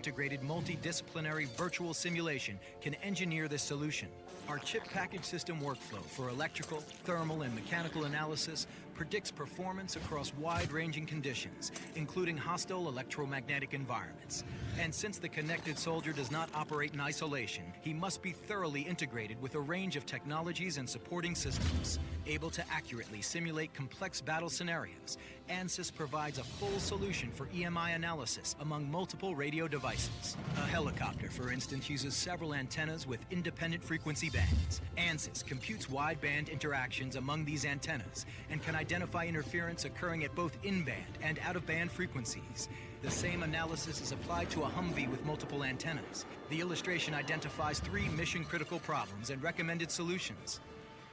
integrated multidisciplinary virtual simulation can engineer this solution. Our chip package system workflow for electrical, thermal, and mechanical analysis predicts performance across wide-ranging conditions, including hostile electromagnetic environments. And since the connected soldier does not operate in isolation, he must be thoroughly integrated with a range of technologies and supporting systems. Able to accurately simulate complex battle scenarios, ANSYS provides a full solution for EMI analysis among multiple radio devices. A helicopter, for instance, uses several antennas with independent frequency bands. ANSYS computes wideband interactions among these antennas and can identify interference occurring at both in-band and out-of-band frequencies. The same analysis is applied to a Humvee with multiple antennas. The illustration identifies 3 mission-critical problems and recommended solutions.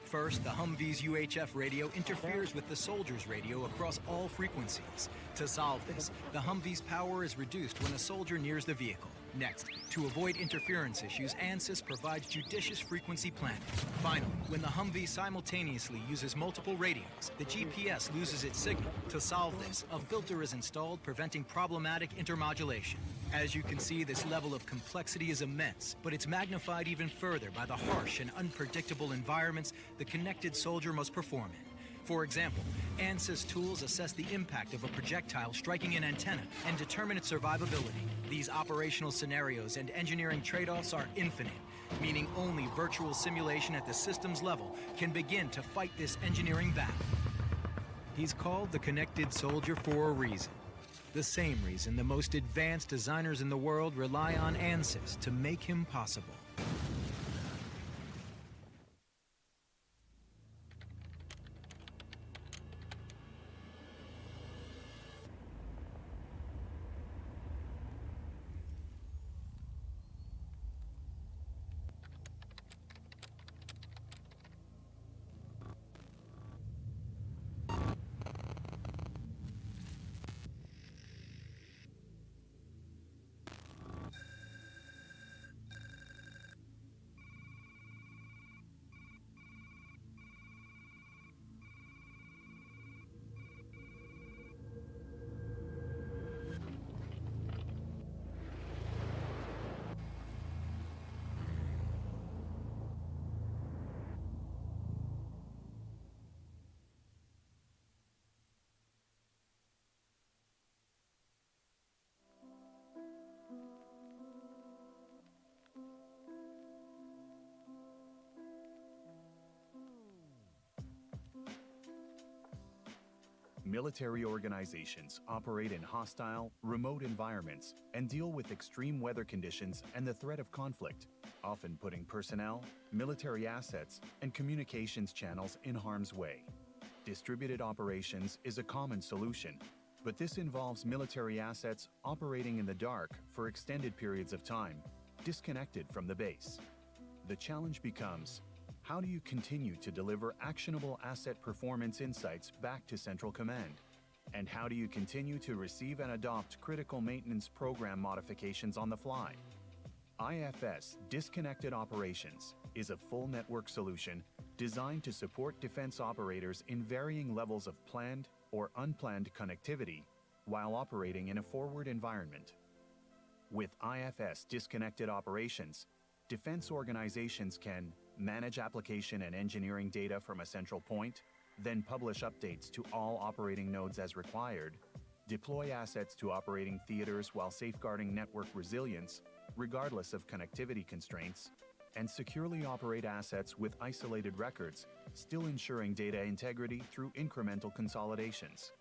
First, the Humvee's UHF radio interferes with the soldier's radio across all frequencies. To solve this, the Humvee's power is reduced when a soldier nears the vehicle. Next, to avoid interference issues, ANSYS provides judicious frequency planning. Finally, when the Humvee simultaneously uses multiple radios, the GPS loses its signal. To solve this, a filter is installed preventing problematic intermodulation. As you can see, this level of complexity is immense, but it's magnified even further by the harsh and unpredictable environments the connected soldier must perform in. For example, ANSYS tools assess the impact of a projectile striking an antenna and determine its survivability. These operational scenarios and engineering trade-offs are infinite, meaning only virtual simulation at the systems level can begin to fight this engineering battle. He's called the connected soldier for a reason. The same reason the most advanced designers in the world rely on ANSYS to make him possible. Military organizations operate in hostile, remote environments and deal with extreme weather conditions and the threat of conflict, often putting personnel, military assets, and communications channels in harm's way. Distributed operations is a common solution, but this involves military assets operating in the dark for extended periods of time, disconnected from the base. The challenge becomes, how do you continue to deliver actionable asset performance insights back to Central Command? And how do you continue to receive and adopt critical maintenance program modifications on the fly? IFS Disconnected Operations is a full network solution designed to support defense operators in varying levels of planned or unplanned connectivity while operating in a forward environment. With IFS Disconnected Operations, defense organizations can manage application and engineering data from a central point, then publish updates to all operating nodes as required, deploy assets to operating theaters while safeguarding network resilience, regardless of connectivity constraints, and securely operate assets with isolated records, still ensuring data integrity through incremental consolidations.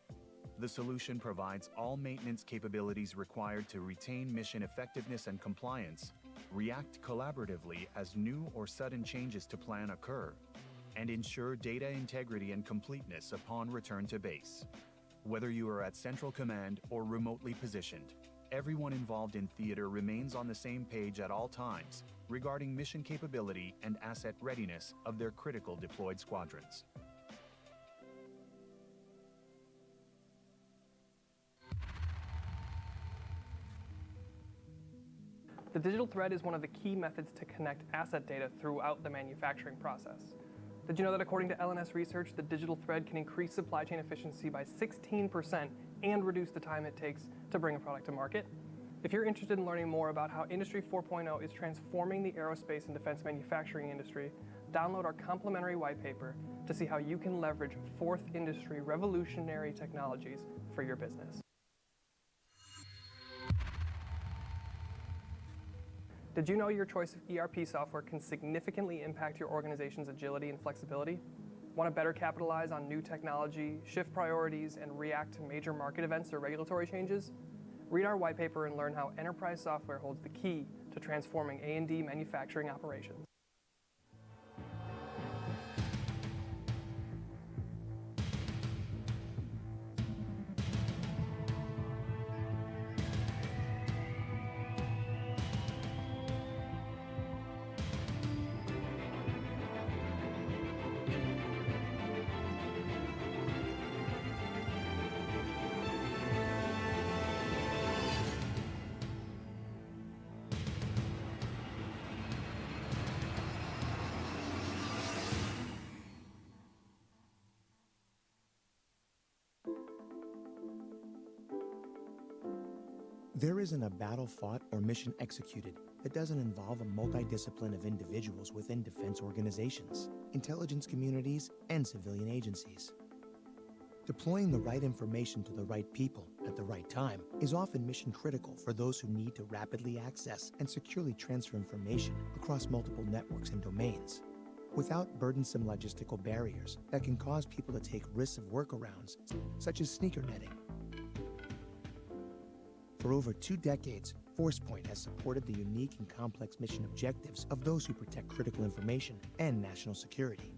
The solution provides all maintenance capabilities required to retain mission effectiveness and compliance, react collaboratively as new or sudden changes to plan occur, and ensure data integrity and completeness upon return to base. Whether you are at Central Command or remotely positioned, everyone involved in theater remains on the same page at all times regarding mission capability and asset readiness of their critical deployed squadrons. The digital thread is one of the key methods to connect asset data throughout the manufacturing process. Did you know that according to LNS research, the digital thread can increase supply chain efficiency by 16% and reduce the time it takes to bring a product to market? If you're interested in learning more about how Industry 4.0 is transforming the aerospace and defense manufacturing industry, download our complimentary white paper to see how you can leverage fourth industry revolutionary technologies for your business. Did you know your choice of ERP software can significantly impact your organization's agility and flexibility? Want to better capitalize on new technology, shift priorities, and react to major market events or regulatory changes? Read our white paper and learn how enterprise software holds the key to transforming A&D manufacturing operations. There isn't a battle fought or mission executed that doesn't involve a multidiscipline of individuals within defense organizations, intelligence communities, and civilian agencies. Deploying the right information to the right people at the right time is often mission critical for those who need to rapidly access and securely transfer information across multiple networks and domains, without burdensome logistical barriers that can cause people to take risks of workarounds, such as sneaker netting. For over 2 decades, ForcePoint has supported the unique and complex mission objectives of those who protect critical information and national security.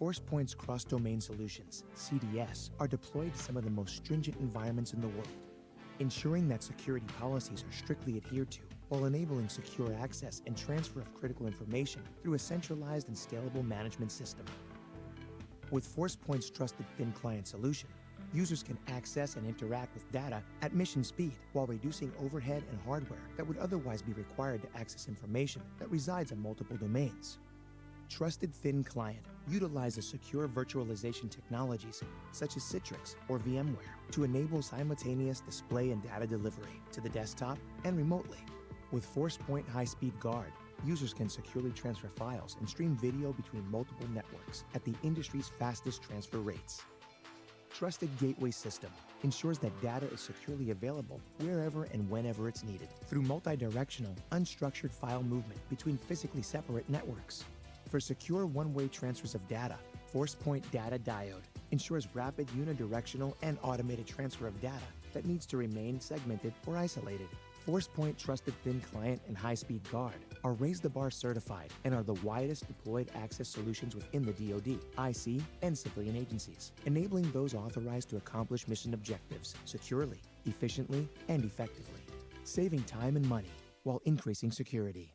ForcePoint's cross-domain solutions, CDS, are deployed to some of the most stringent environments in the world, ensuring that security policies are strictly adhered to while enabling secure access and transfer of critical information through a centralized and scalable management system. With ForcePoint's trusted thin client solution, users can access and interact with data at mission speed while reducing overhead and hardware that would otherwise be required to access information that resides in multiple domains. Trusted Thin Client utilizes secure virtualization technologies such as Citrix or VMware to enable simultaneous display and data delivery to the desktop and remotely. With ForcePoint High-Speed Guard, users can securely transfer files and stream video between multiple networks at the industry's fastest transfer rates. Trusted Gateway System ensures that data is securely available wherever and whenever it's needed through multi-directional, unstructured file movement between physically separate networks. For secure one-way transfers of data, ForcePoint Data Diode ensures rapid unidirectional and automated transfer of data that needs to remain segmented or isolated. ForcePoint Trusted Thin Client and High-Speed Guard are Raise the Bar certified and are the widest deployed access solutions within the DoD, IC, and civilian agencies, enabling those authorized to accomplish mission objectives securely, efficiently, and effectively, saving time and money while increasing security.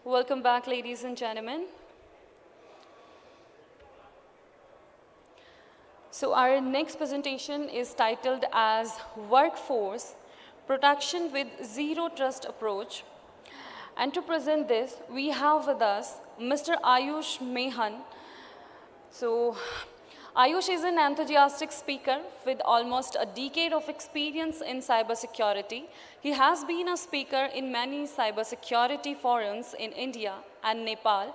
Welcome back, ladies and gentlemen. So our next presentation is titled as Workforce Protection with Zero Trust Approach. And to present this, we have with us Mr. Ayush Mehan. So Ayush is an enthusiastic speaker with almost a decade of experience in cybersecurity. He has been a speaker in many cybersecurity forums in India and Nepal,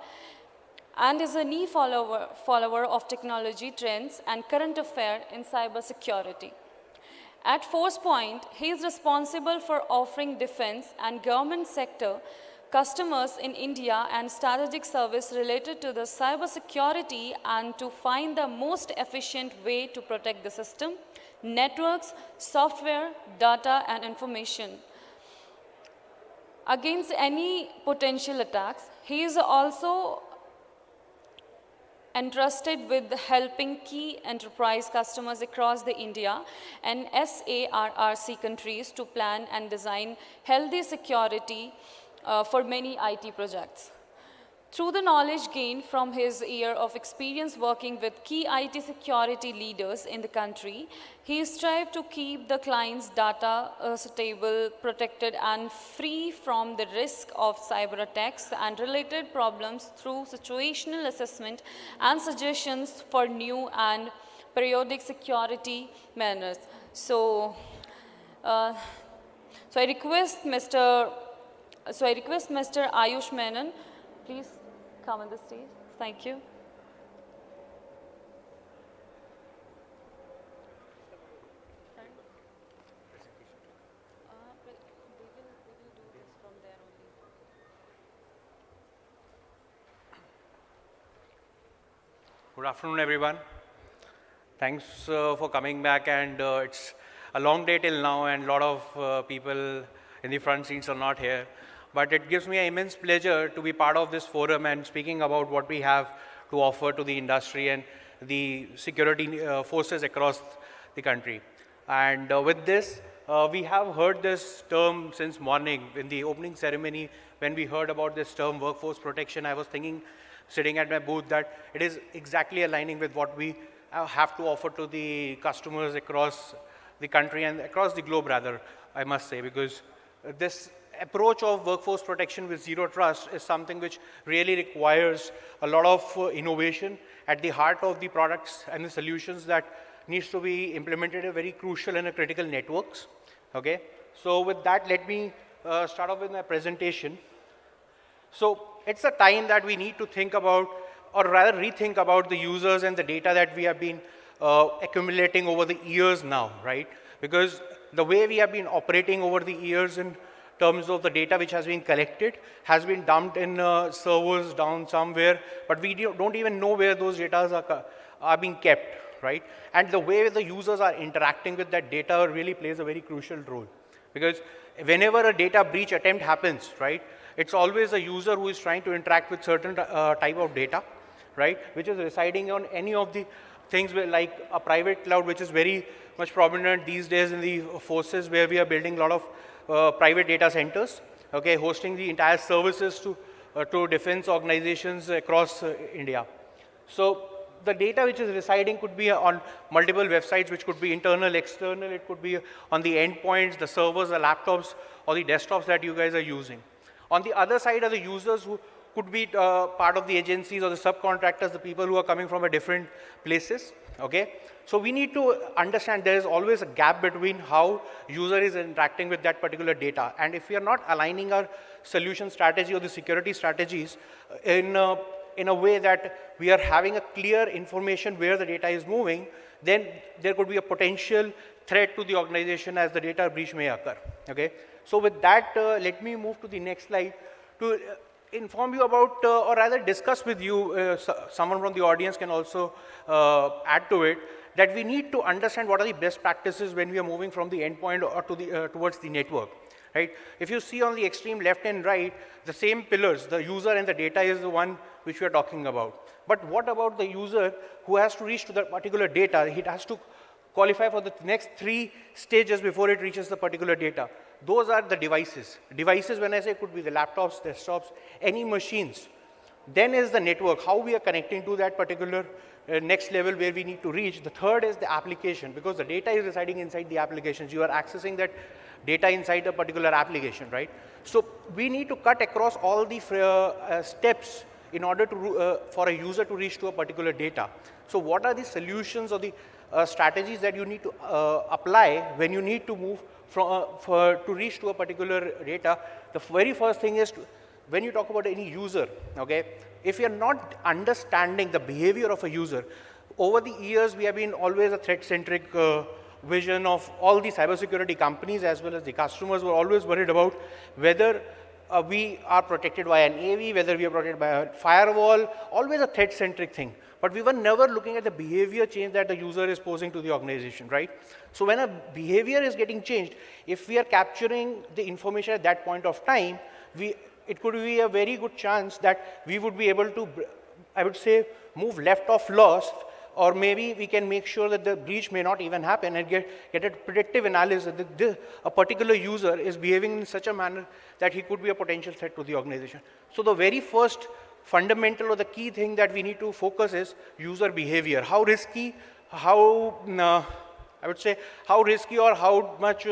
and is a key follower of technology trends and current affairs in cybersecurity. At ForcePoint, he is responsible for offering defense and government sector customers in India and strategic service related to the cybersecurity and to find the most efficient way to protect the system, networks, software, data, and information against any potential attacks. He is also entrusted with helping key enterprise customers across the India and SARRC countries to plan and design healthy security for many IT projects. Through the knowledge gained from his year of experience working with key IT security leaders in the country, he strived to keep the client's data stable, protected, and free from the risk of cyber attacks and related problems through situational assessment and suggestions for new and periodic security measures. So I request Mr. Ayush Menon, please come on the stage. Thank you. Good afternoon, everyone. Thanks for coming back, and it's a long day till now, and a lot of people in the front seats are not here. But it gives me an immense pleasure to be part of this forum and speaking about what we have to offer to the industry and the security forces across the country. And with this, we have heard this term since morning. In the opening ceremony, when we heard about this term workforce protection, I was thinking, sitting at my booth, that it is exactly aligning with what we have to offer to the customers across the country and across the globe, rather, I must say, because this approach of workforce protection with zero trust is something which really requires a lot of innovation at the heart of the products and the solutions that needs to be implemented in very crucial and critical networks. Okay, so with that, let me start off with my presentation. So it's a time that we need to think about, or rather rethink about the users and the data that we have been accumulating over the years now, right? Because the way we have been operating over the years in terms of the data which has been collected has been dumped in servers down somewhere, but we don't even know where those data are being kept, right? And the way the users are interacting with that data really plays a very crucial role, because whenever a data breach attempt happens, right, it's always a user who is trying to interact with certain type of data, right, which is residing on any of the things like a private cloud, which is very much prominent these days in the forces, where we are building a lot of private data centers, okay, hosting the entire services to defense organizations across India. So the data which is residing could be on multiple websites, which could be internal, external, it could be on the endpoints, the servers, the laptops, or the desktops that you guys are using. On the other side are the users who could be part of the agencies or the subcontractors, the people who are coming from different places, okay? So we need to understand there is always a gap between how user is interacting with that particular data. And if we are not aligning our solution strategy or the security strategies in a way that we are having a clear information where the data is moving, then there could be a potential threat to the organization as the data breach may occur, okay? So with that, let me move to the next slide to inform you about, or rather discuss with you, someone from the audience can also add to it, that we need to understand what are the best practices when we are moving from the endpoint or to the, towards the network, right? If you see on the extreme left and right, the same pillars, the user and the data is the one which we are talking about. But what about the user who has to reach to that particular data? He has to qualify for the next 3 stages before it reaches the particular data. Those are the devices. Devices, when I say, could be the laptops, desktops, any machines. Then is the network, how we are connecting to that particular next level where we need to reach. The third is the application, because the data is residing inside the applications. You are accessing that data inside a particular application, right? So we need to cut across all the steps in order to, for a user to reach to a particular data. So what are the solutions or the strategies that you need to apply when you need to move from, to reach to a particular data? The very first thing is, when you talk about any user, okay, if you're not understanding the behavior of a user, over the years we have been always a threat-centric vision of all the cybersecurity companies as well as the customers were always worried about whether we are protected by an AV, whether we are protected by a firewall, always a threat-centric thing. But we were never looking at the behavior change that the user is posing to the organization, right? So when a behavior is getting changed, if we are capturing the information at that point of time, it could be a very good chance that we would be able to, I would say, move left of lost, or maybe we can make sure that the breach may not even happen and get a predictive analysis that a particular user is behaving in such a manner that he could be a potential threat to the organization. So the very first fundamental or the key thing that we need to focus is user behavior. How risky, how, I would say, how risky or how much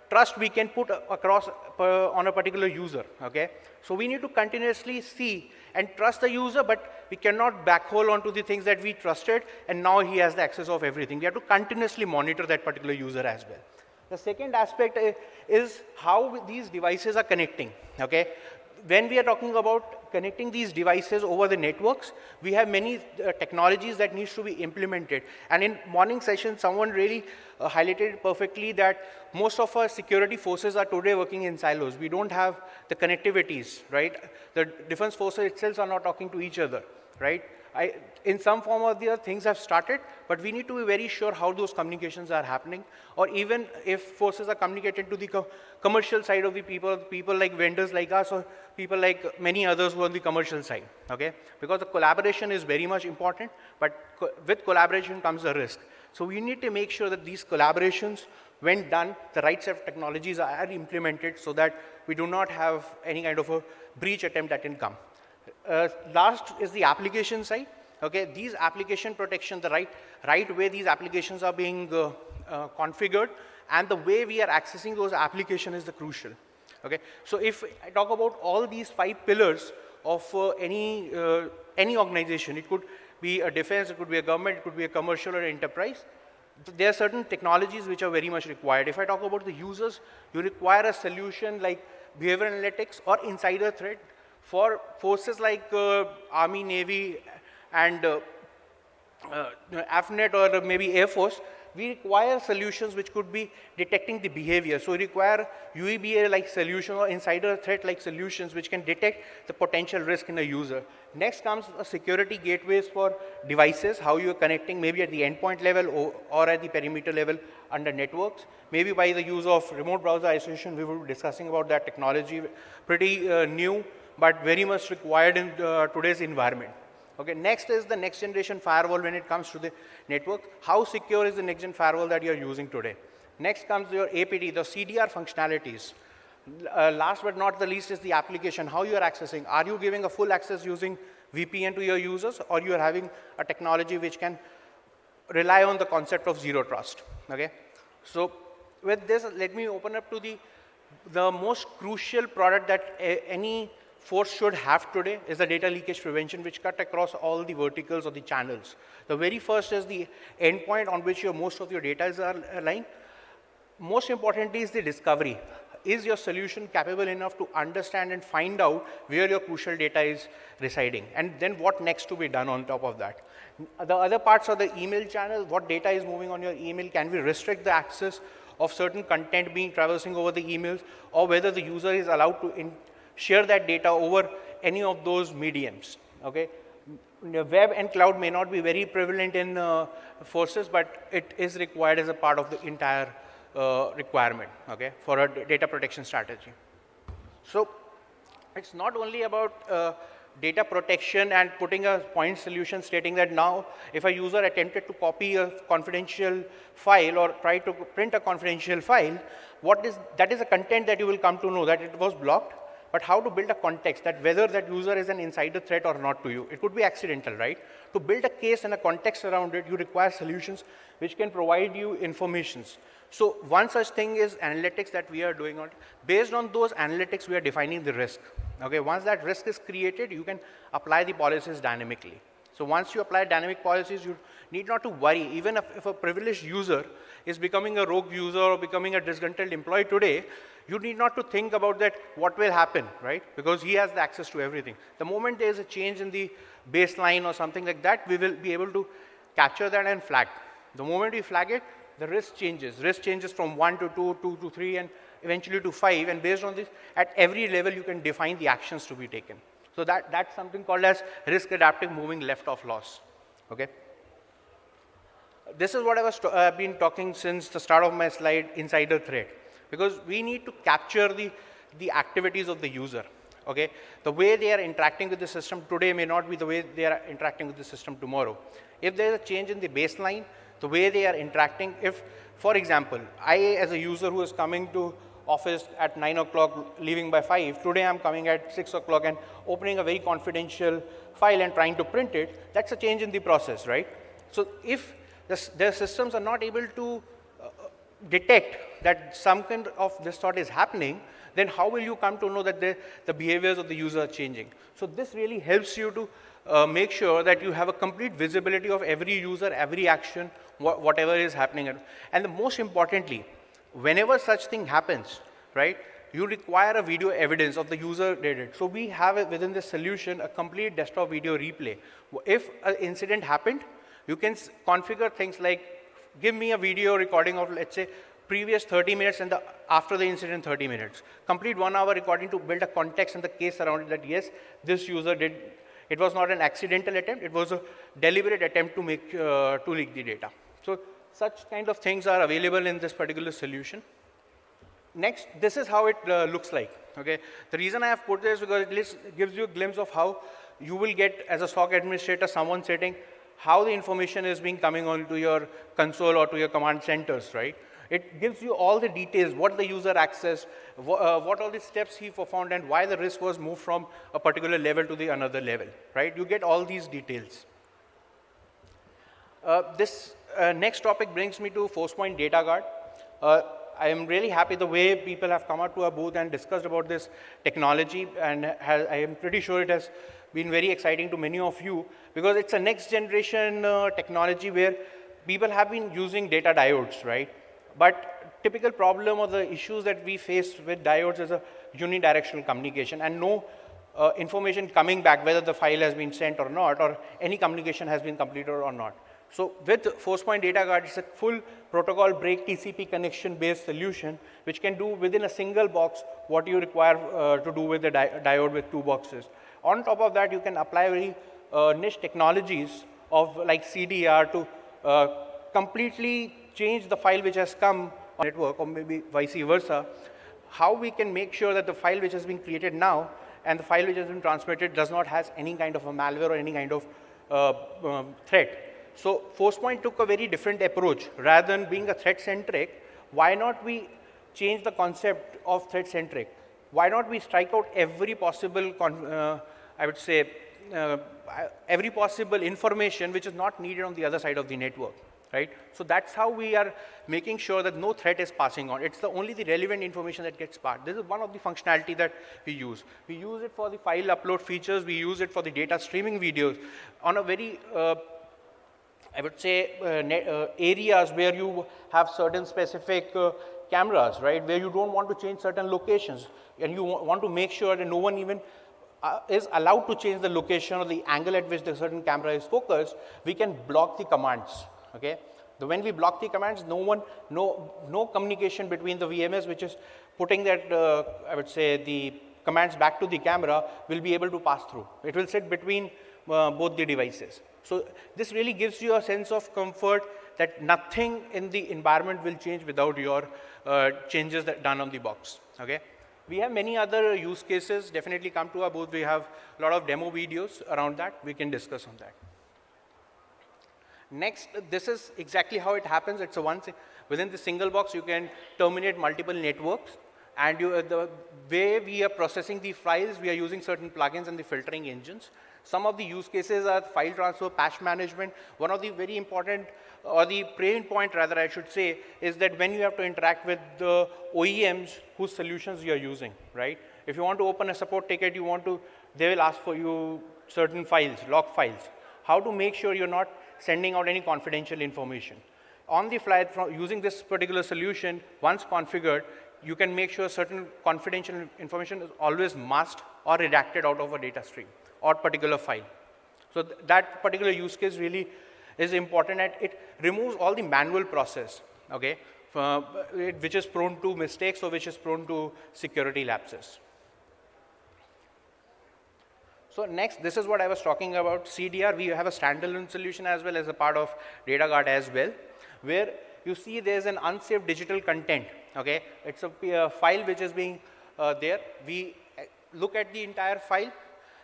trust we can put across on a particular user, okay? So we need to continuously see and trust the user, but we cannot backhole onto the things that we trusted and now he has the access of everything. We have to continuously monitor that particular user as well. The second aspect is how these devices are connecting, okay? When we are talking about connecting these devices over the networks, we have many technologies that needs to be implemented. And in morning session, someone really highlighted perfectly that most of our security forces are today working in silos. We don't have the connectivities, right? The defense forces itself are not talking to each other, right? In some form or the other, things have started, but we need to be very sure how those communications are happening, or even if forces are communicated to the commercial side of the people like vendors like us, or people like many others who are on the commercial side, okay? Because the collaboration is very much important, but with collaboration comes a risk. So we need to make sure that these collaborations, when done, the right set of technologies are implemented so that we do not have any kind of a breach attempt that can come. Last is the application side. Okay, these application protection, the right way these applications are being configured, and the way we are accessing those applications is the crucial. Okay, so if I talk about all these 5 pillars of any organization, it could be a defense, it could be a government, it could be a commercial or enterprise. There are certain technologies which are very much required. If I talk about the users, you require a solution like behavior analytics or insider threat. For forces like Army, Navy, and AFNet or maybe Air Force, we require solutions which could be detecting the behavior. So we require UEBA-like solution or insider threat-like solutions which can detect the potential risk in a user. Next comes a security gateways for devices, how you are connecting maybe at the endpoint level or at the perimeter level under networks. Maybe by the use of remote browser isolation, we will be discussing about that technology, pretty new, but very much required in today's environment. Okay, next is the next generation firewall when it comes to the network. How secure is the next gen firewall that you're using today? Next comes your APT, the CDR functionalities. Last but not the least is the application, how you are accessing. Are you giving a full access using VPN to your users, or you are having a technology which can rely on the concept of zero trust? Okay, so with this, let me open up to the most crucial product that any force should have today is the data leakage prevention, which cut across all the verticals or the channels. The very first is the endpoint on which most of your data is lying. Most importantly is the discovery. Is your solution capable enough to understand and find out where your crucial data is residing? And then what next to be done on top of that? The other parts are the email channel. What data is moving on your email? Can we restrict the access of certain content being traversing over the emails, or whether the user is allowed to share that data over any of those mediums, okay? Web and cloud may not be very prevalent in forces, but it is required as a part of the entire requirement, okay, for a data protection strategy. So it's not only about data protection and putting a point solution stating that now if a user attempted to copy a confidential file or try to print a confidential file, that is a content that you will come to know that it was blocked, but how to build a context that whether that user is an insider threat or not to you. It could be accidental, right? To build a case and a context around it, you require solutions which can provide you informations. So one such thing is analytics that we are doing on. Based on those analytics, we are defining the risk. Okay, once that risk is created, you can apply the policies dynamically. So once you apply dynamic policies, you need not to worry. Even if a privileged user is becoming a rogue user or becoming a disgruntled employee today, you need not to think about that, what will happen, right? Because he has the access to everything. The moment there is a change in the baseline or something like that, we will be able to capture that and flag. The moment we flag it, the risk changes. Risk changes from 1 to 2, 2 to 3, and eventually to 5. And based on this, at every level, you can define the actions to be taken. So that's something called as risk adaptive moving left of loss. Okay. This is what I've been talking since the start of my slide, insider threat. Because we need to capture the activities of the user. Okay. The way they are interacting with the system today may not be the way they are interacting with the system tomorrow. If there is a change in the baseline, the way they are interacting, if, for example, I as a user who is coming to office at 9 o'clock, leaving by 5, today I'm coming at 6 o'clock and opening a very confidential file and trying to print it, that's a change in the process, right? So if their systems are not able to detect that some kind of this sort is happening, then how will you come to know that the behaviors of the user are changing? So this really helps you to make sure that you have a complete visibility of every user, every action, whatever is happening. And the most importantly, whenever such thing happens, right, you require a video evidence of the user did it. So we have within this solution a complete desktop video replay. If an incident happened, you can configure things like, give me a video recording of, let's say, previous 30 minutes and after the incident 30 minutes. Complete 1 hour recording to build a context and the case around it that yes, this user did, it was not an accidental attempt, it was a deliberate attempt to make, to leak the data. So such kind of things are available in this particular solution. Next, this is how it looks like. Okay, the reason I have put this is because it gives you a glimpse of how you will get, as a SOC administrator, someone sitting, how the information is being coming onto your console or to your command centers, right? It gives you all the details, what the user accessed, what all the steps he performed, and why the risk was moved from a particular level to the another level, right? You get all these details. This next topic brings me to Forcepoint Data Guard. I am really happy the way people have come out to our booth and discussed about this technology, and I am pretty sure it has been very exciting to many of you because it's a next generation technology where people have been using data diodes, right? But typical problem or the issues that we face with diodes is a unidirectional communication and no information coming back whether the file has been sent or not, or any communication has been completed or not. So with Forcepoint Data Guard, it's a full protocol break TCP connection based solution which can do within a single box what you require to do with the diode with 2 boxes. On top of that, you can apply very niche technologies of like CDR to completely change the file which has come on network, or maybe vice versa. How we can make sure that the file which has been created now and the file which has been transmitted does not have any kind of a malware or any kind of threat. So Forcepoint took a very different approach. Rather than being a threat-centric, why not we change the concept of threat-centric? Why not we strike out every possible, I would say, every possible information which is not needed on the other side of the network, right? So that's how we are making sure that no threat is passing on. It's only the relevant information that gets passed. This is one of the functionality that we use. We use it for the file upload features. We use it for the data streaming videos on a very I would say areas where you have certain specific cameras, right, where you don't want to change certain locations and you want to make sure that no one even is allowed to change the location or the angle at which the certain camera is focused. We can block the commands, okay? So when we block the commands, no communication between the VMS which is putting that, I would say, the commands back to the camera will be able to pass through. It will sit between both the devices. So this really gives you a sense of comfort that nothing in the environment will change without your changes that done on the box. Okay. We have many other use cases. Definitely come to our booth. We have a lot of demo videos around that. We can discuss on that. Next, this is exactly how it happens. It's within the single box, you can terminate multiple networks. And the way we are processing the files, we are using certain plugins and the filtering engines. Some of the use cases are file transfer, patch management. One of the very important, or the pain point rather I should say, is that when you have to interact with the OEMs whose solutions you are using, right? If you want to open a support ticket, they will ask for you certain files, log files. How to make sure you're not sending out any confidential information. On the fly, using this particular solution, once configured, you can make sure certain confidential information is always masked or redacted out of a data stream or particular file. So that particular use case really is important, and it removes all the manual process, okay, which is prone to mistakes or which is prone to security lapses. So next, this is what I was talking about, CDR. We have a standalone solution as well as a part of DataGuard as well, where you see there's an unsaved digital content, okay? It's a file which is being there. We look at the entire file.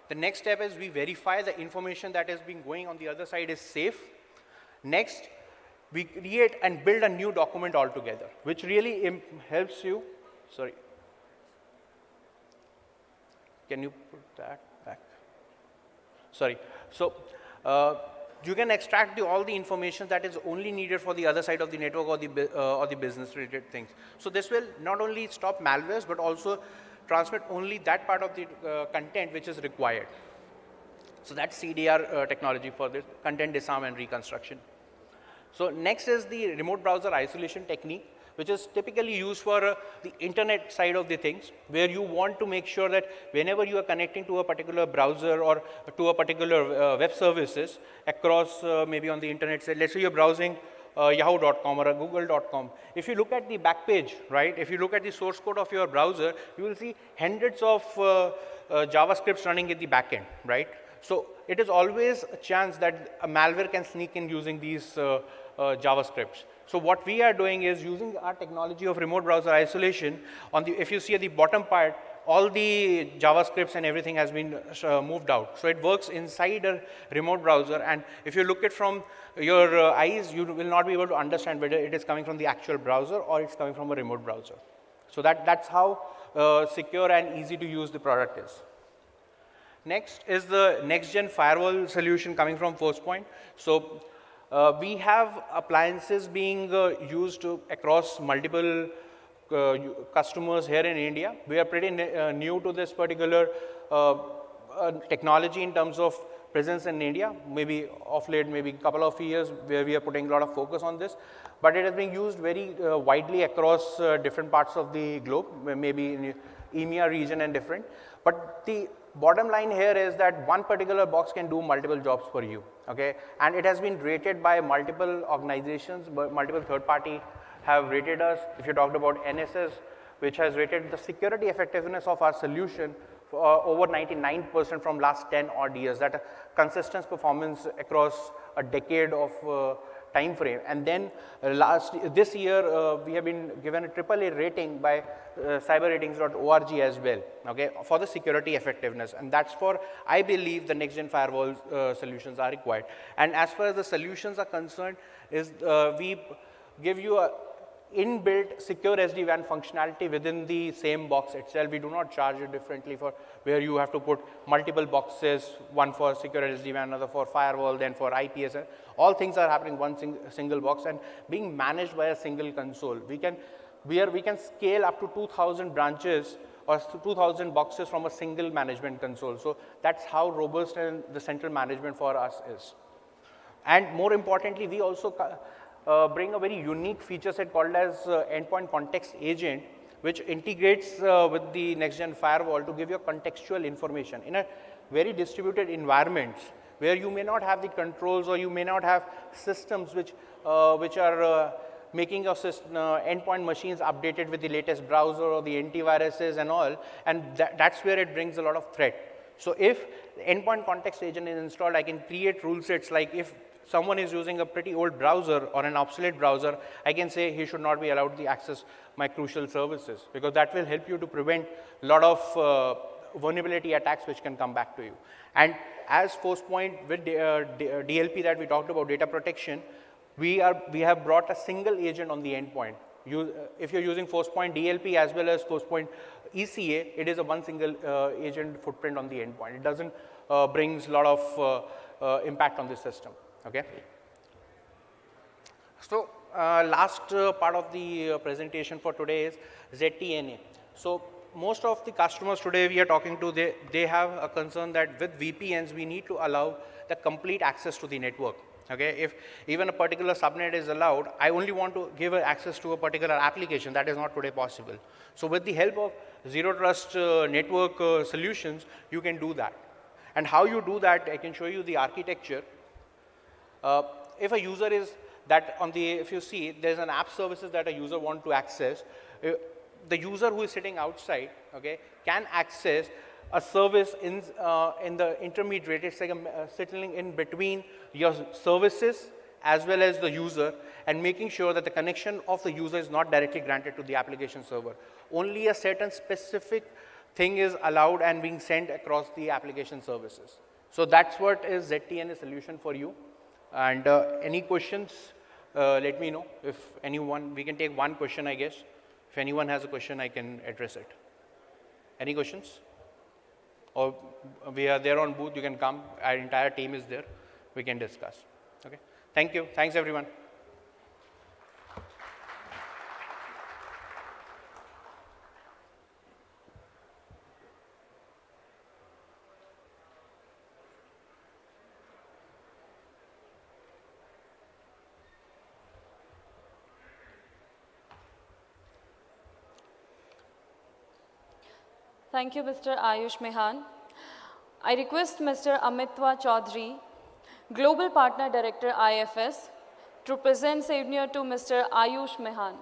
The next step is we verify the information that is being going on the other side is safe. Next, we create and build a new document altogether, which really helps you. Sorry. Can you put that back? Sorry. So you can extract all the information that is only needed for the other side of the network or the business related things. So this will not only stop malwares, but also transmit only that part of the content which is required. So that's CDR technology for this content disarm and reconstruction. So next is the remote browser isolation technique, which is typically used for the internet side of the things, where you want to make sure that whenever you are connecting to a particular browser or to a particular web services across maybe on the internet, say, let's say you're browsing yahoo.com or google.com. If you look at the back page, right, if you look at the source code of your browser, you will see hundreds of JavaScripts running in the backend, right? So it is always a chance that a malware can sneak in using these JavaScripts. So what we are doing is using our technology of remote browser isolation. If you see at the bottom part, all the JavaScripts and everything has been moved out. So it works inside a remote browser, and if you look at from your eyes, you will not be able to understand whether it is coming from the actual browser or it's coming from a remote browser. So that's how secure and easy to use the product is. Next is the next-gen firewall solution coming from Forcepoint. So we have appliances being used across multiple customers here in India. We are pretty new to this particular technology in terms of presence in India. Maybe of late, maybe a couple of years where we are putting a lot of focus on this. But it is being used very widely across different parts of the globe, maybe in EMEA region and different. But the bottom line here is that one particular box can do multiple jobs for you, okay? And it has been rated by multiple organizations, multiple third party have rated us. If you talked about NSS, which has rated the security effectiveness of our solution for over 99% from last 10 odd years. That consistent performance across a decade of time frame. And then this year, we have been given a AAA rating by cyberratings.org as well, okay, for the security effectiveness. And that's for, I believe, the next-gen firewall solutions are required. And as far as the solutions are concerned, we give you a inbuilt secure SD-WAN functionality within the same box itself. We do not charge it differently for where you have to put multiple boxes, one for secure SD-WAN, another for firewall, then for IPS. All things are happening in one single box and being managed by a single console. We can scale up to 2,000 branches or 2,000 boxes from a single management console. So that's how robust and the central management for us is. And more importantly, we also bring a very unique feature set called as Endpoint Context Agent, which integrates with the next-gen firewall to give you contextual information in a very distributed environments where you may not have the controls or you may not have systems which are making your endpoint machines updated with the latest browser or the antiviruses and all, and that's where it brings a lot of threat. So if the Endpoint Context Agent is installed, I can create rule sets like if someone is using a pretty old browser or an obsolete browser, I can say he should not be allowed to access my crucial services, because that will help you to prevent a lot of vulnerability attacks which can come back to you. And as Forcepoint with DLP that we talked about, data protection, we have brought a single agent on the endpoint. If you're using Forcepoint DLP as well as Forcepoint ECA, it is a one single agent footprint on the endpoint. It doesn't brings a lot of impact on the system. Okay. So last part of the presentation for today is ZTNA. So most of the customers today we are talking to, they have a concern that with VPNs we need to allow the complete access to the network. Okay, if even a particular subnet is allowed, I only want to give access to a particular application. That is not today possible. So with the help of zero trust network solutions, you can do that. And how you do that, I can show you the architecture. If a user is that on the, if you see, there's an app services that a user want to access. The user who is sitting outside, okay, can access a service in the intermediate. It's like sitting in between your services as well as the user, and making sure that the connection of the user is not directly granted to the application server. Only a certain specific thing is allowed and being sent across the application services. So that's what is ZTNA solution for you. And any questions, let me know. If anyone, we can take one question, I guess. If anyone has a question, I can address it. Any questions? Or we are there on booth, you can come, our entire team is there, we can discuss. Okay. Thank you. Thanks everyone. Thank you, Mr. Ayush Mehan. I request Mr. Amitwa Chaudhary, Global Partner Director IFS, to present senior to Mr. Ayush Mehan.